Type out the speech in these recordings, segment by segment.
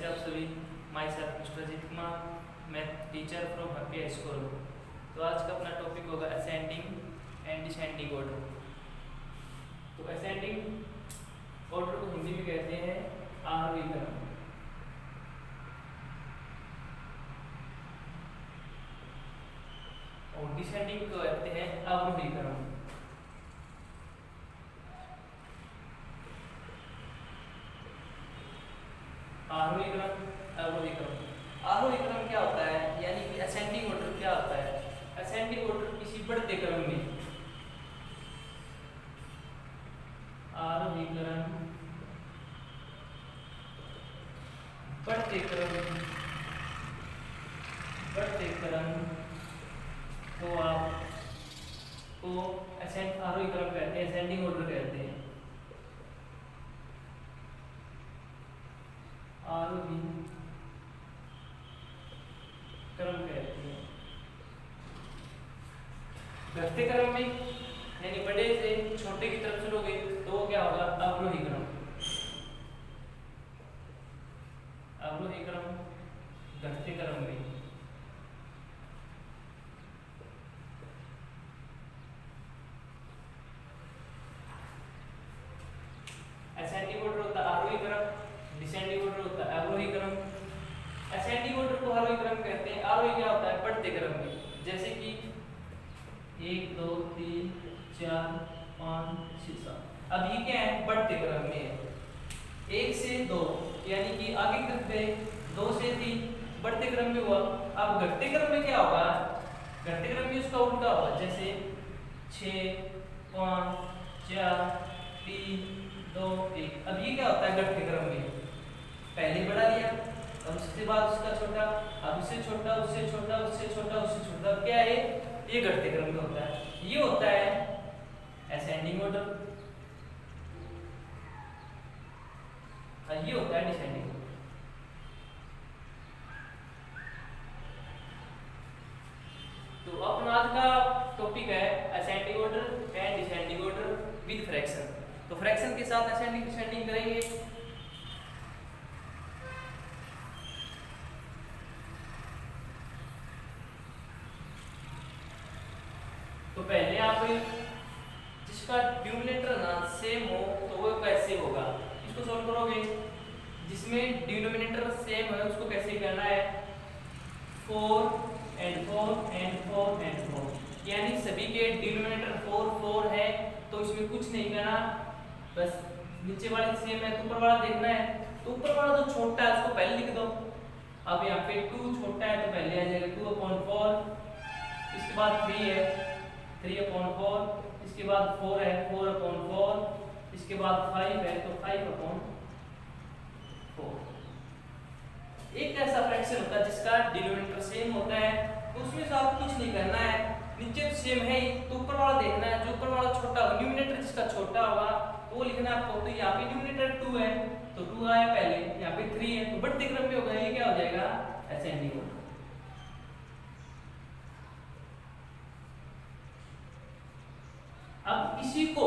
कैसे आप सभी। My self mister Ajit Kumar, math teacher from happy high school. तो आज का अपना टॉपिक होगा असेंडिंग एंड डिसेंडिंग ऑर्डर। तो असेंडिंग ऑर्डर को हिंदी में कहते हैं आरोही क्रम, और डिसेंडिंग को कहते हैं अवरोही क्रम। आरोही क्रम, अवरोही क्रम। आरोही क्रम क्या होता है, यानी कि असेंडिंग ऑर्डर क्या होता है? असेंडिंग ऑर्डर किसी बढ़ते क्रम में, आरोही क्रम बढ़ते क्रम को आपको आरोही क्रम कहते हैं, असेंडिंग ऑर्डर कहते हैं। आरोही क्रम कहते हैं। घटते क्रम में यानी बड़े से छोटे की तरफ चलोगे तो वो क्या होगा? अवरोही क्रम। अवरोही क्रम घटते क्रम में। असेंडिंग ऑर्डर होता है आरोही क्रम, डिसेंडिंग ऑर्डर होता है अवरोही क्रम। असेंडिंग ऑर्डर को आरोही क्रम कहते हैं। आरोही क्या होता है? बढ़ते क्रम में, जैसे कि 1 2 3 4 5 6 7। अब ये क्या है? बढ़ते क्रम में है। 1 से 2 यानी कि आगे की तरफ गए, 2 से 3 बढ़ते क्रम में हुआ। अब घटते क्रम में क्या होगा? घटते क्रम में उसका उल्टा होगा, जैसे 6 5 4 3 2 1। अब ये क्या होता है? घटते क्रम में पहले बढ़ा लिया, अब उसके बाद उसका छोटा, अब उससे छोटा, उससे छोटा, उससे छोटा, उससे छोटा। अब क्या है? ये घटते क्रम में होता है। ये होता है असेंडिंग ऑर्डर, और ये होता है डिसेंडिंग ऑर्डर। तो अपना आज का टॉपिक है ascending order and descending order with fraction. तो फ्रैक्शन के साथ असेंडिंग डिसेंडिंग करेंगे। तो पहले आप जिसका डिनोमिनेटर ना सेम हो तो वो कैसे होगा, इसको सॉल्व करोगे। जिसमें डिनोमिनेटर सेम है उसको कैसे करना है? 4 and 4 and 4 and 4, यानी सभी के डिनोमिनेटर 4 4 है तो इसमें कुछ नहीं करना, बस नीचे वाले सेम है तो ऊपर वाला देखना है। तो ऊपर वाला जो छोटा है उसको पहले लिख दो। अब यहाँ पे 2 छोटा है तो पहले आ जाएगा 2/4, इसके बाद 3 है 3/4, इसके बाद 4 है 4/4, इसके बाद 5 है तो 5/4। एक ऐसा फ्रैक्शन होता है जिसका डिनोमिनेटर सेम होता है, तो उसमें से आप कुछ नहीं करना है, नीचे सेम है तो ऊपर वाला देखना है। जो ऊपर वाला छोटा होगा, न्यूमिनेटर जिसका छोटा होगा तो वो लिखना है आपको। तो यहाँ पे न्यूमिनेटर 2 है तो 2 आया पहले, यहाँ पे 3 है तो बढ़ते क्रम में होगा, ये क्या हो जाएगा? Ascending order. अब इसी को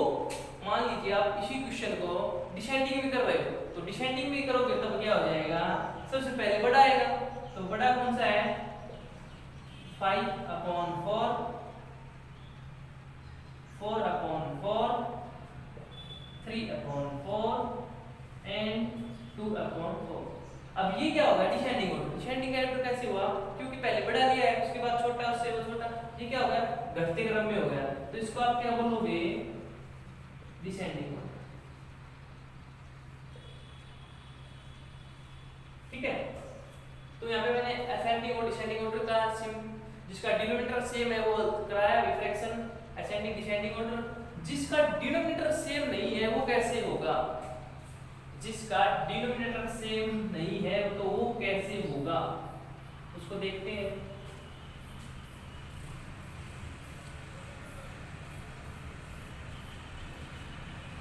मान लीजिए आप इसी क्वेश्चन को डिसेंडिंग में कर रहे हो, तो डिसेंडिंग में करोगे तब क्या हो जाएगा? सबसे पहले बड़ा आएगा, तो बड़ा कौन सा है? 5/4, 4/4, 3/4 एंड 2/4। अब ये क्या होगा? Descending order. डिसेंडिंग ऑर्डर कैसे हुआ? क्योंकि पहले बड़ा लिया है, उसके बाद छोटा, उससे वो छोटा, ये क्या हो गया? घटते क्रम में हो गया। तो इसको आप क्या बोलोगे? Descending order. ठीक है। तो यहाँ पे मैंने असेंडिंग और डिसेंडिंग ऑर्डर का जिसका डिनोमिनेटर सेम है वो कराया फ्रैक्शन असेंडिंग डिसेंडिंग ऑर्डर। जिसका डिनोमिनेटर सेम नहीं है वो कैसे होगा? जिसका डिनोमिनेटर सेम नहीं है तो वो कैसे होगा उसको देखते हैं।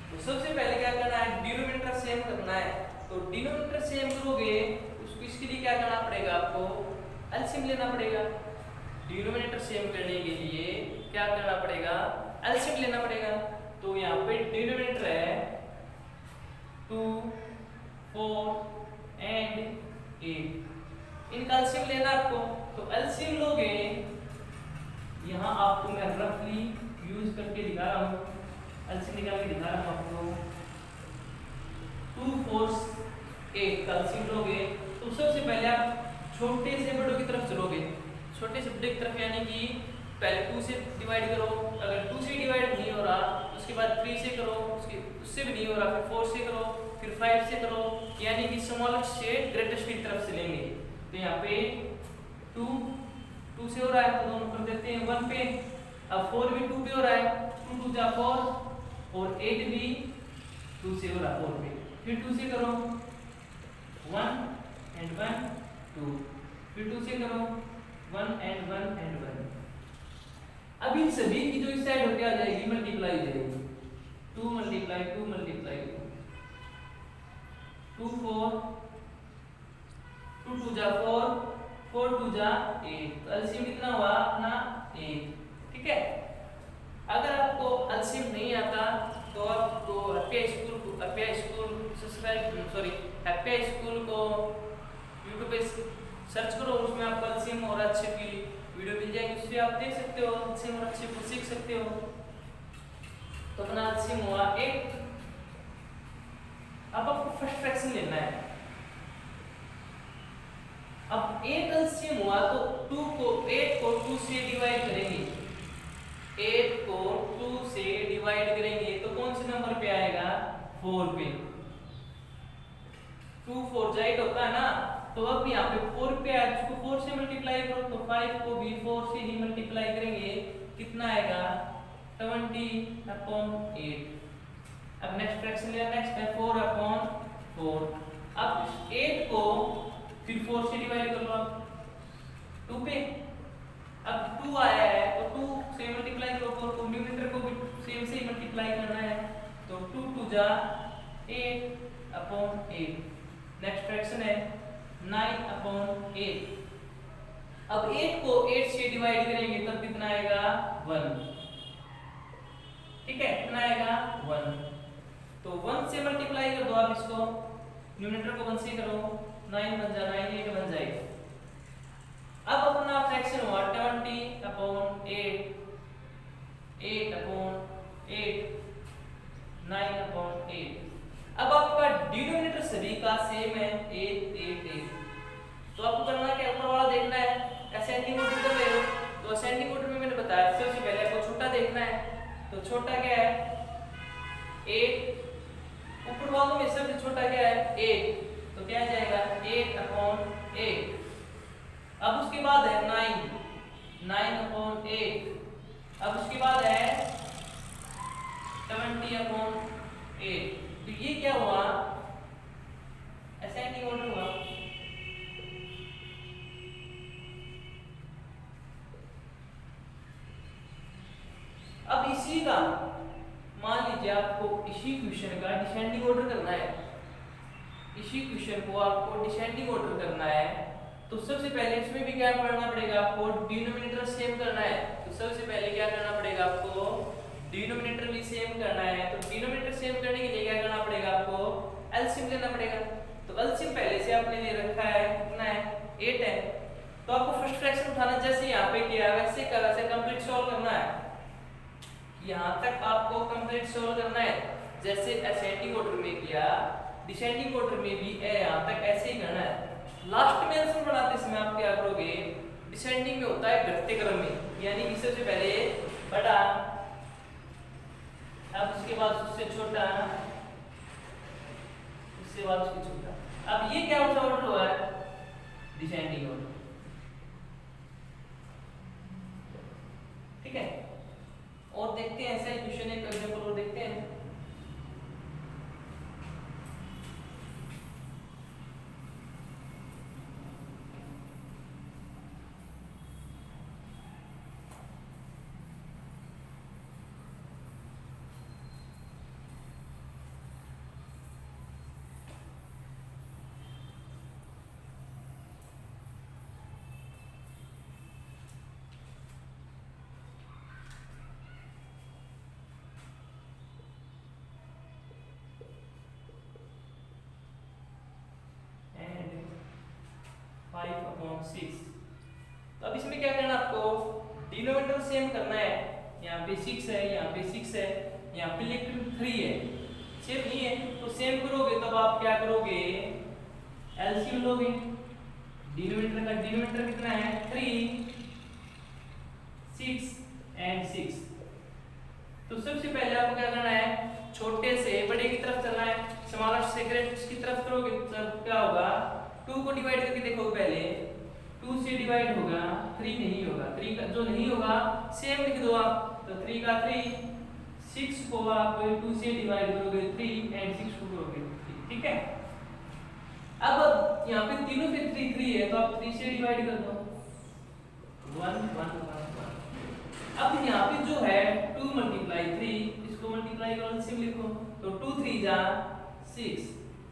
तो सबसे पहले क्या करना है? डिनोमिनेटर सेम करना है। तो डिनोमिनेटर सेम करोगे उसको, इसके लिए क्या करना पड़ेगा? आपको एलसीएम लेना पड़ेगा। डिनोमिनेटर सेम करने के लिए क्या करना पड़ेगा? एलसीएम लेना पड़ेगा। तो यहाँ पे डिनोमिनेटर है 2 4 एंड 8। इनका एलसीएम लेना आपको, तो एलसीएम लोगे, यहाँ आपको मैं रफली यूज करके दिखा रहा हूँ, एलसीएम निकाल के दिखा रहा हूँ आपको। 2 4 8 का एलसीएम लोगे तो सबसे पहले आप छोटे से बड़ों की तरफ चलोगे, छोटे से बड़े की तरफ, यानी कि पहले 2 से डिवाइड करो, अगर 2 से डिवाइड नहीं हो रहा उसके बाद 3 से करो, उससे भी नहीं हो रहा फिर 4 से करो, फिर 5 से करो, यानी कि स्मॉलेस्ट से ग्रेटेस्ट की तरफ से लेंगे। तो यहाँ पे 2 से हो रहा है तो दोनों कर देते हैं 1 पे। अब 4 भी 2 पे हो रहा है, 2 2 जा 4 और 8 भी 2 से हो रहा है 4 पे, फिर 2 से करो 1 and 1 2, फिर 2 से करो 1 and 1 and 1। अब इन सभी की जो इस साइड होके आ जाएगी मल्टीप्लाई हो जाएगी, 2 मल्टीप्लाई 2 मल्टीप्लाई 2 4 2 2 जा 4 4 2 जा 8, तो एलसीएम कितना हुआ अपना 8। ठीक है, अगर आपको एलसीएम नहीं आता तो आपको happy school subscribe happy school को यूट्यूब पे सर्च करो, उसमें आपको एलसीएम और अच्छे की वीडियो मिल जाएगी, उससे आप देख सकते हो, एलसीएम और अच्छे को सीख सकते हो। तो अपना एलसीएम हुआ 8। अब आपको फर्स्ट फ्रैक्शन लेना है। अब 8 एलसीएम हुआ तो 8 को 2 से डिवाइड करेंगे, 8 को 2 से डिवाइड करेंगे तो कौन से नंबर पे आएगा 4 पे। 2 4 जा 8 होता है ना, तो अब यहाँ पे 4 पे आया, इसको 4 से मल्टीप्लाई करो तो 5 को भी 4 से ही मल्टीप्लाई करेंगे, कितना आएगा 20/8। अब नेक्स्ट फ्रैक्शन लेना, नेक्स्ट है 4/4। अब 8 को फिर 4 से डिवाइड कर लो आप 2 पे। अब 2 आया है तो 2 से मल्टीप्लाई करो, 4 को न्यूमरेटर को भी सेम से ही मल्टीप्लाई करना है, तो 2 2 जा 8/8। नेक्स्ट फ्रैक्शन है 9/8। अब 8 को 8 से डिवाइड करेंगे तब कितना आएगा 1। ठीक है, कितना आएगा 1, तो 1 से मल्टीप्लाई कर दो आप इसको, न्यूमरेटर को 1 से करो, 9 बन जा 9 8 बन जाएगा। अब अपना फ्रैक्शन हुआ 20/8 8/8 9/8। अब आपका डिनोमिनेटर सभी का सेम है 8 8 8, तो आपको करना क्या, ऊपर वाला देखना है, असेंडिंग ऑर्डर कर रहे हो तो असेंडिंग ऑर्डर में मैंने बताया सबसे पहले आपको छोटा देखना है, तो छोटा क्या है 8, ऊपर वालों में सबसे छोटा क्या है 8, तो क्या आ जाएगा 8/8। अब उसके बाद है 9/8। अब उसके बाद है 20/8। तो ये क्या हुआ असेंडिंग ऑर्डर हुआ। अब इसी का मान लीजिए आपको इसी क्वेश्चन का डिसेंडिंग ऑर्डर करना है, इसी क्वेश्चन को आपको डिसेंडिंग ऑर्डर करना है, तो सबसे पहले इसमें भी क्या करना पड़ेगा आपको, डिनोमिनेटर सेम करना है। तो सबसे पहले क्या करना पड़ेगा आपको, डिनोमिनेटर भी सेम करना है। तो डिनोमिनेटर सेम करने के लिए क्या करना पड़ेगा आपको, एलसीएम लेना पड़ेगा। तो एलसीएम पहले से आपने ले रखा है, कितना है 8 है, तो आपको फर्स्ट फ्रैक्शन उठाना, जैसे यहाँ पे किया वैसे का वैसे कंप्लीट सॉल्व करना है, यहाँ तक आपको कंप्लीट सॉल्व करना है। जैसे असेंडिंग ऑर्डर में किया, डिसेंडिंग ऑर्डर में भी यहाँ तक ऐसे ही करना है। लास्ट में आंसर बनाते समय आप क्या करोगे, डिसेंडिंग में होता है घटते क्रम में, यानी कि सबसे पहले बड़ा, अब उसके बाद उससे छोटा, उसके बाद उससे छोटा। अब ये क्या ऑर्डर हुआ है, डिसेंडिंग ऑर्डर। ठीक है, और देखते हैं ऐसा ही क्वेश्चन, एक एग्जांपल और देखते हैं। अपॉन 6। तो अब इसमें क्या करना आपको, डिनोमिनेटर सेम करना है। यहाँ पे 6 है, यहाँ पे 6 है, यहाँ पे लेकिन 3 है, सेम नहीं है। तो सेम करोगे तब आप क्या करोगे, एलसीएम लोगे। डिनोमिनेटर का डिनोमिनेटर कितना है 3, 6 एंड 6। तो सबसे पहले आपको क्या करना है, छोटे से बड़े की तरफ चलना है, स्मॉलेस्ट से ग्रेटेस्ट की तरफ करोगे तब क्या होगा, 2 को डिवाइड करके देखो पहले, 2 से डिवाइड होगा, 3 नहीं होगा। 3 का जो नहीं होगा सेम लिख दो आप, तो 3 का 3, 6 को आप 2 से डिवाइड करोगे 3 एंड 6 को करोगे 3, ठीक है। अब यहाँ पे तीनों पे 3 3 है, तो आप 3 से डिवाइड कर दो, 1 1 1 1। अब यहाँ पे जो है 2 मल्टीप्लाई 3, इसको मल्टीप्लाई करो, एलसीएम लिखो, तो 2 3 जा 6,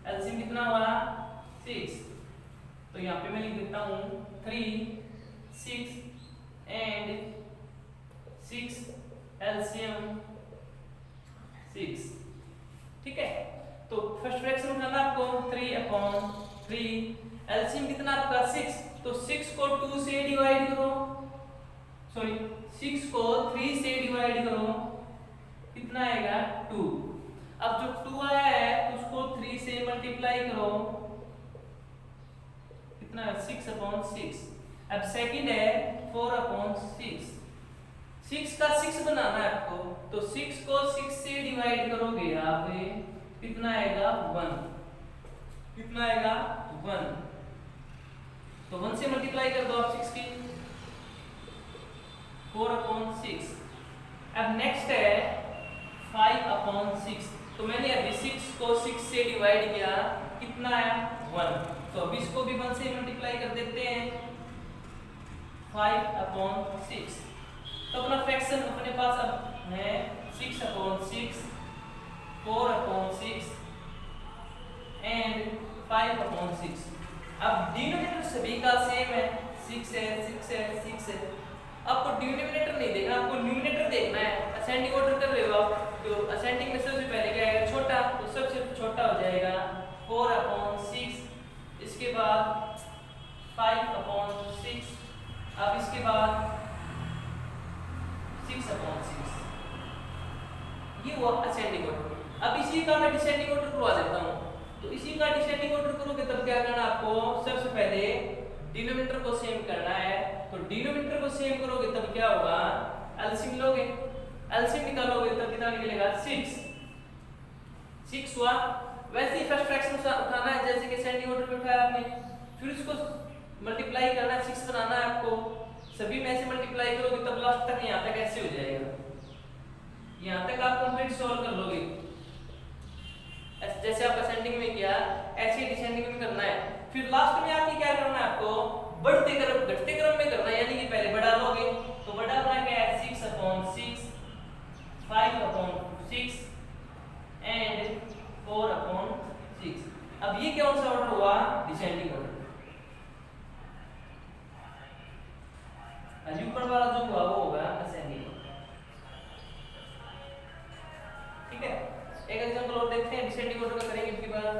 एलसीएम कितना हुआ 6। तो यहाँ पे मैं लिख देता हूँ 3 6 एंड 6 एलसीएम 6, ठीक है। तो फर्स्ट फ्रैक्शन उठाना आपको 3/3, एलसीएम कितना आपका 6, तो 6 को 2 से डिवाइड करो, सॉरी 6 को 3 से डिवाइड करो, कितना आएगा 2। अब जो 2 आया है उसको 3 से मल्टीप्लाई करो, कितना है 6/6। अब सेकंड है 4/6, 6 का 6 बनाना है आपको, तो 6 को 6 से डिवाइड करोगे आप, कितना आएगा 1, कितना आएगा 1। तो 1 से मल्टीप्लाई कर दो आप 6 की, 4/6। अब नेक्स्ट है 5/6, तो मैंने अभी 6 को 6 से डिवाइड किया, कितना है 1। तो अब इसको भी 1 से मल्टीप्लाई कर देते हैं, 5/6। तो अपना फ्रैक्शन अपने पास अब है 6/6, 4/6 एंड 5/6। अब डिनोमिनेटर सभी का सेम है, 6 है 6 है 6 है। आपको डिनोमिनेटर नहीं देखना, आपको न्यूमरेटर देखना है। असेंडिंग ऑर्डर कर रहे हो आप, तो असेंडिंग में सबसे पहले क्या आएगा छोटा, तो सबसे छोटा हो जाएगा 4/6, इसके बाद 5/6, अब इसके बाद 6/6, ये हुआ असेंडिंग ऑर्डर। अब इसी का मैं डिसेंडिंग ऑर्डर करवा देता हूँ। तो इसी का डिसेंडिंग ऑर्डर करोगे तब क्या करना आपको, सबसे पहले डिनोमिनेटर को सेम करना है। तो डिनोमिनेटर को सेम करोगे तब क्या होगा, एलसीएम लोगे, एलसीएम निकालोगे तब कितना निकलेगा 6, 6 हुआ। वैसे ही फर्स्ट फ्रैक्शन उठाना है जैसे कि असेंडिंग ऑर्डर में उठाया आपने, फिर उसको मल्टीप्लाई करना है, 6 बनाना है आपको, सभी में से मल्टीप्लाई करोगे तब लास्ट तक यहाँ तक ऐसे हो जाएगा। यहाँ तक आप कंप्लीट सॉल्व कर लोगे, जैसे आप असेंडिंग में किया ऐसे ही डिसेंडिंग में करना है। फिर लास्ट में आपकी क्या करना है, आपको बढ़ते क्रम घटते क्रम में करना है, यानी कि पहले बड़ा लोगे, तो बड़ा अपना क्या है 6/6, 5/6 एंड 4/6। अब ये कौन सा ऑर्डर हुआ, डिसेंडिंग ऑर्डर। ऊपर वाला जो हुआ वो होगा असेंडिंग ऑर्डर, ठीक है। एक एग्जांपल और देखते हैं, डिसेंडिंग ऑर्डर का करेंगे इसके बाद।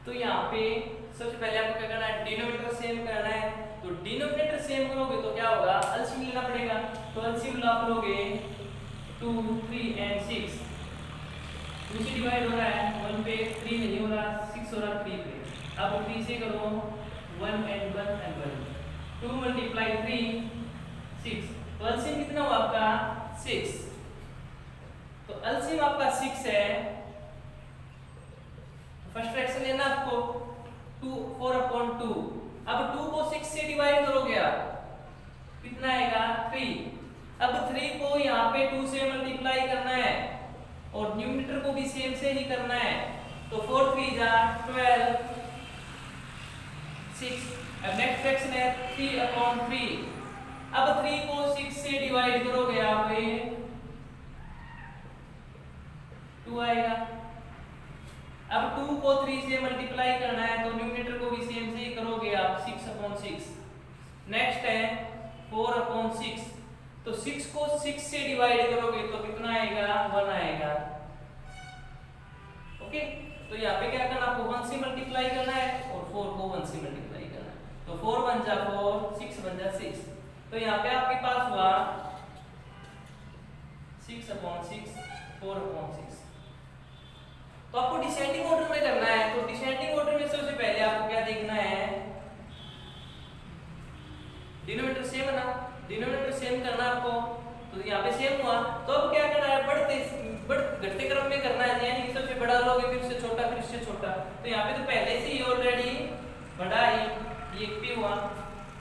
तो यहाँ पे सबसे पहले आपको क्या करना है, डिनोमिनेटर सेम करना है। तो डिनोमिनेटर सेम करोगे तो क्या होगा, एलसीएम लेना पड़ेगा। तो एलसीएम आप लोगे 2 3 एंड 6, 2 से डिवाइड हो रहा है, 1 पे 3 नहीं हो रहा, 6 हो रहा 3 पे। अब 3 से करो 1 एंड 1 एंड 1, 2 मल्टीप्लाई 3 6। तो एलसीएम कितना हुआ आपका 6। तो एलसीएम आपका 6 है। फर्स्ट फ्रैक्शन लेना आपको 2 4/2। अब 2 को 6 से डिवाइड करोगे आप, कितना आएगा 3। अब 3 को यहाँ पे 2 से मल्टीप्लाई करना है और न्यूमरेटर को भी सेम से ही करना है। तो 4 3 जा 12, 6। अब नेक्स्ट फ्रैक्शन है 3/3। अब 3 को 6 से डिवाइड करोगे आप, ये 2 आएगा। अब 2 को 3 से मल्टीप्लाई करना है तो न्यूमरेटर को भी सेम से ही करोगे आप, 6/6। नेक्स्ट है 4/6। तो 6 को 6 से डिवाइड करोगे तो कितना आएगा, 1 आएगा। ओके, तो यहाँ पे क्या करना, आपको 1 से मल्टीप्लाई करना है और 4 को 1 से मल्टीप्लाई करना है। तो 4 बन जा 4, 6 बन जा 6। तो यहाँ पे आपके पास हुआ 6/6, 4/6। तो आपको डिसेंडिंग ऑर्डर में करना है। तो डिसेंडिंग ऑर्डर में सबसे पहले आपको क्या देखना है, डिनोमिनेटर सेम है ना, डिनोमिनेटर सेम करना आपको। तो यहाँ पे सेम हुआ, तो अब क्या करना है, घटते क्रम में करना है, यानी कि सबसे बड़ा लोगे फिर उससे छोटा, फिर उससे छोटा। तो यहाँ पे तो पहले से ही ऑलरेडी बड़ा है, ये 1 पे हुआ,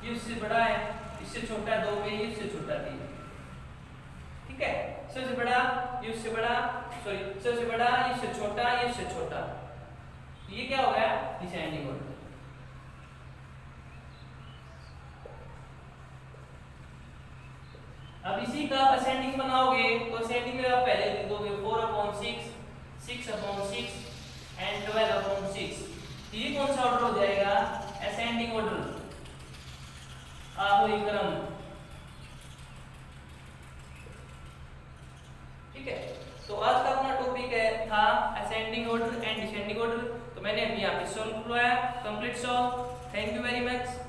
ये उससे बड़ा है, इससे छोटा 2 पे, ये उससे छोटा 3। ठीक है, सबसे बड़ा ये उससे बड़ा, सॉरी सबसे बड़ा ये उससे छोटा, ये उससे छोटा। ये क्या हो गया, डिसेंडिंग ऑर्डर। अब इसी का असेंडिंग बनाओगे तो असेंडिंग में आप पहले लिख दोगे 4/6, 6/6 एंड 12/6। ये कौन सा ऑर्डर हो जाएगा, असेंडिंग ऑर्डर, आरोही क्रम। ठीक है, तो आज का अपना टॉपिक था ascending order and descending order. तो मैंने अभी यहाँ पे सॉल्व करवाया, complete solve. Thank you very much.